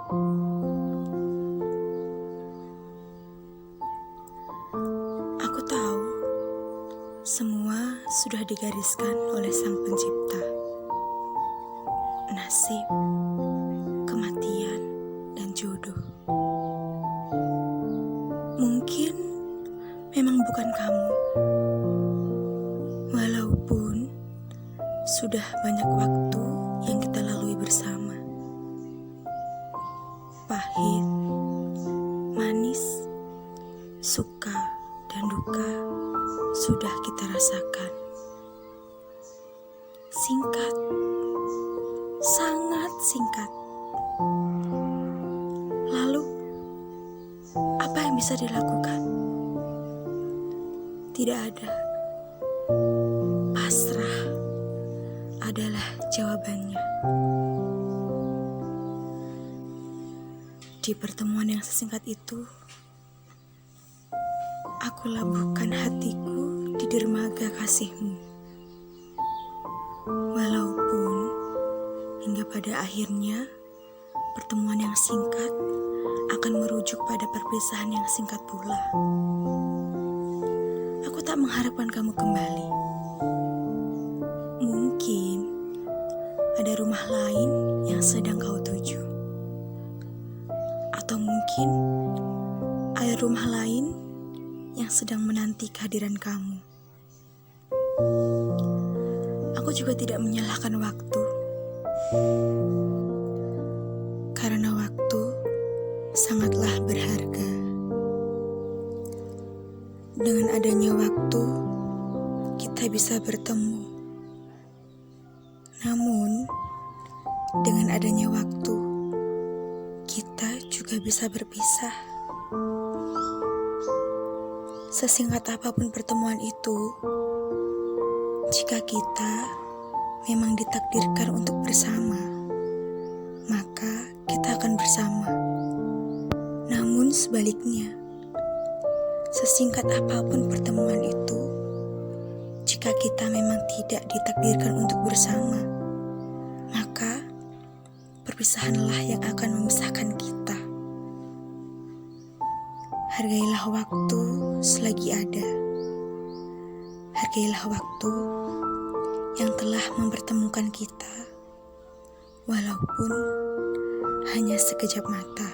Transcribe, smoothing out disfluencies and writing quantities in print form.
Aku tahu semua sudah digariskan oleh Sang Pencipta. Nasib, kematian, dan jodoh. Mungkin memang bukan kamu. Walaupun sudah banyak waktu yang kita lalui bersama. Pahit, manis, suka, dan duka sudah kita rasakan. Singkat, sangat singkat. Lalu, apa yang bisa dilakukan? Tidak ada. Pasrah adalah jawabannya. Di pertemuan yang sesingkat itu, aku labuhkan hatiku di dermaga kasihmu. Walaupun hingga pada akhirnya pertemuan yang singkat akan merujuk pada perpisahan yang singkat pula. Aku tak mengharapkan kamu kembali. Mungkin ada rumah lain yang sedang kau tuju. Atau mungkin ada rumah lain yang sedang menanti kehadiran kamu. Aku juga tidak menyalahkan waktu. Karena waktu sangatlah berharga. Dengan adanya waktu, kita bisa bertemu. Namun, dengan adanya waktu, kita juga bisa berpisah. Sesingkat apapun pertemuan itu, jika kita memang ditakdirkan untuk bersama, maka kita akan bersama. Namun sebaliknya, sesingkat apapun pertemuan itu, jika kita memang tidak ditakdirkan untuk bersama, maka perpisahanlah yang akan memisahkan kita. Hargailah waktu selagi ada. Hargailah waktu yang telah mempertemukan kita, walaupun hanya sekejap mata.